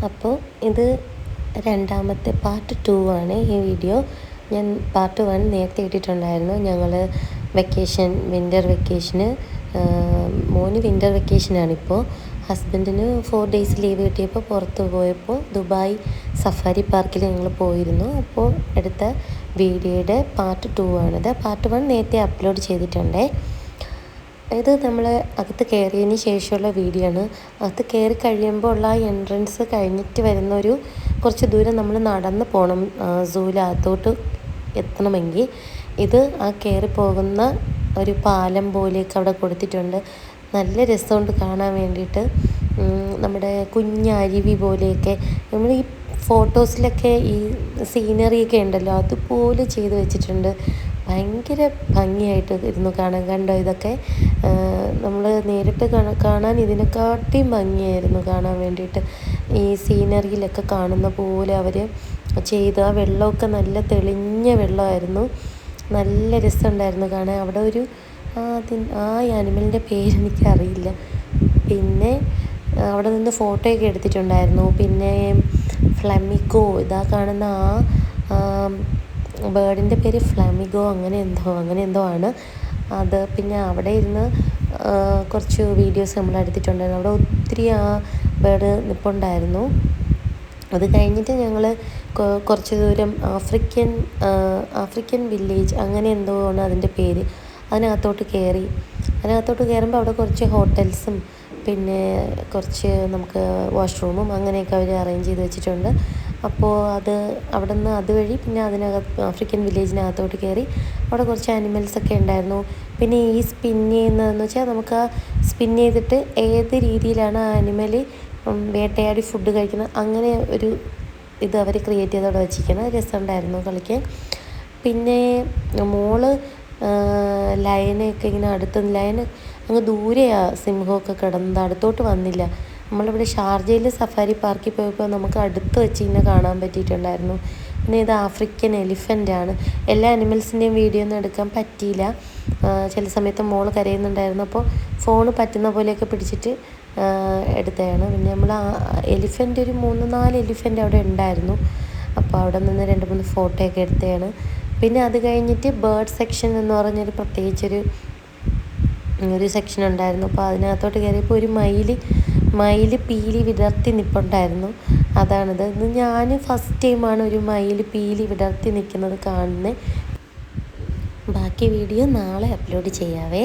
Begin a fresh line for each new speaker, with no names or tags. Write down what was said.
അപ്പോൾ ഇത് രണ്ടാമത്തെ പാർട്ട് 2 ആണ് ഈ വീഡിയോ. ഞാൻ പാർട്ട് 1 നേരത്തെ ഇട്ടിട്ടുണ്ടായിരുന്നു. ഞങ്ങൾ വിൻ്റർ വെക്കേഷന്, മോന് വിൻ്റർ വെക്കേഷനാണിപ്പോൾ. ഹസ്ബൻഡിന് 4 ഡേയ്സ് ലീവ് കിട്ടിയപ്പോൾ പുറത്ത് പോയപ്പോൾ ദുബായ് സഫാരി പാർക്കിൽ ഞങ്ങൾ പോയിരുന്നു. അപ്പോൾ എടുത്ത വീഡിയോയുടെ പാർട്ട് 2 ആണിത്. പാർട്ട് 1 നേരത്തെ അപ്ലോഡ് ചെയ്തിട്ടുണ്ട്. ഇത് നമ്മൾ അകത്ത് കയറിയതിന് ശേഷമുള്ള വീഡിയോ ആണ്. അകത്ത് കയറി കഴിയുമ്പോൾ ഉള്ള ആ എൻട്രൻസ് കഴിഞ്ഞിട്ട് വരുന്നൊരു കുറച്ച് ദൂരം നമ്മൾ നടന്ന് പോകണം സൂവിനകത്തോട്ട് എത്തണമെങ്കിൽ. ഇത് ആ കയറി പോകുന്ന ഒരു പാലം പോലെയൊക്കെ അവിടെ കൊടുത്തിട്ടുണ്ട്. നല്ല രസമുണ്ട് കാണാൻ വേണ്ടിയിട്ട്. നമ്മുടെ കുഞ്ഞരുവി പോലെയൊക്കെ നമ്മൾ ഈ ഫോട്ടോസിലൊക്കെ ഈ സീനറിയൊക്കെ ഉണ്ടല്ലോ അതുപോലെ ചെയ്ത് വെച്ചിട്ടുണ്ട്. ഭയങ്കര ഭംഗിയായിട്ട് ഇരുന്നു കാണാൻ. കണ്ടോ ഇതൊക്കെ നമ്മൾ നേരിട്ട് കാണാൻ ഇതിനെക്കാട്ടിയും ഭംഗിയായിരുന്നു കാണാൻ വേണ്ടിയിട്ട്. ഈ സീനറിയിലൊക്കെ കാണുന്ന പോലെ അവർ ചെയ്ത് ആ വെള്ളമൊക്കെ നല്ല തെളിഞ്ഞ വെള്ളമായിരുന്നു. നല്ല രസമുണ്ടായിരുന്നു കാണാൻ. അവിടെ ഒരു ആ ആനിമലിൻ്റെ പേരെനിക്കറിയില്ല. പിന്നെ അവിടെ നിന്ന് ഫോട്ടോയൊക്കെ എടുത്തിട്ടുണ്ടായിരുന്നു. പിന്നെ ഫ്ലമിഗോ, ഇതാ കാണുന്ന ആ ബേർഡിൻ്റെ പേര് ഫ്ലമിഗോ അങ്ങനെ എന്തോ ആണ് അത്. പിന്നെ അവിടെ ഇരുന്ന് കുറച്ച് വീഡിയോസ് നമ്മൾ എടുത്തിട്ടുണ്ടായിരുന്നു. അവിടെ ഒത്തിരി ആ ബേർഡ് നിൽപ്പുണ്ടായിരുന്നു. അത് കഴിഞ്ഞിട്ട് ഞങ്ങൾ കുറച്ച് ദൂരം ആഫ്രിക്കൻ വില്ലേജ് അങ്ങനെ എന്തോ ആണ് അതിൻ്റെ പേര്. അതിനകത്തോട്ട് കയറുമ്പോൾ അവിടെ കുറച്ച് ഹോട്ടൽസും പിന്നെ കുറച്ച് നമുക്ക് വാഷ്റൂമും അങ്ങനെയൊക്കെ അവർ അറേഞ്ച് ചെയ്ത് വെച്ചിട്ടുണ്ട്. അപ്പോൾ അവിടെ നിന്ന് അതുവഴി പിന്നെ ആഫ്രിക്കൻ വില്ലേജിനകത്തോട്ട് കയറി അവിടെ കുറച്ച് ആനിമൽസൊക്കെ ഉണ്ടായിരുന്നു. പിന്നെ ഈ സ്പിൻ ചെയ്യുന്നതെന്ന് വെച്ചാൽ നമുക്ക് ആ സ്പിൻ ചെയ്തിട്ട് ഏത് രീതിയിലാണ് ആ ആനിമൽ വേട്ടയാടി ഫുഡ് കഴിക്കുന്നത് അങ്ങനെ ഒരു ഇത് അവർ ക്രിയേറ്റ് ചെയ്തവിടെ വെച്ചിരിക്കുന്നത്. രസമുണ്ടായിരുന്നു കളിക്കാൻ. പിന്നെ മോള് ലയനൊക്കെ ഇങ്ങനെ ലയന് അങ്ങ് ദൂരെയാണ് സിംഹമൊക്കെ കിടന്നത്, അടുത്തോട്ട് വന്നില്ല. നമ്മളിവിടെ ഷാർജയിൽ സഫാരി പാർക്കിൽ പോയപ്പോൾ നമുക്ക് അടുത്ത് വെച്ച് ഇങ്ങനെ കാണാൻ പറ്റിയിട്ടുണ്ടായിരുന്നു. പിന്നെ ഇത് ആഫ്രിക്കൻ എലിഫൻ്റാണ്. എല്ലാ ആനിമൽസിൻ്റെയും വീഡിയോ ഒന്നും എടുക്കാൻ പറ്റിയില്ല. ചില സമയത്ത് മോള് കരയുന്നുണ്ടായിരുന്നു. അപ്പോൾ ഫോണ് പറ്റുന്ന പോലെയൊക്കെ പിടിച്ചിട്ട് എടുത്തതാണ്. പിന്നെ നമ്മൾ എലിഫൻ്റ് ഒരു 3-4 എലിഫൻ്റ് അവിടെ ഉണ്ടായിരുന്നു. അപ്പോൾ അവിടെ നിന്ന് 2-3 ഫോട്ടോയൊക്കെ എടുത്തതാണ്. പിന്നെ അത് കഴിഞ്ഞിട്ട് ബേർഡ് സെക്ഷൻ എന്ന് പറഞ്ഞൊരു പ്രത്യേകിച്ചൊരു സെക്ഷൻ ഉണ്ടായിരുന്നു. അപ്പോൾ അതിനകത്തോട്ട് കയറിയപ്പോൾ ഒരു മയിൽ പീലി വിടർത്തി നിൽപ്പുണ്ടായിരുന്നു. അതാണിത്. ഇത് ഞാൻ ഫസ്റ്റ് ടൈമാണ് ഒരു മയിൽ പീലി വിടർത്തി നിൽക്കുന്നത് കാണുന്നത്. ബാക്കി വീഡിയോ നാളെ അപ്ലോഡ് ചെയ്യാവേ.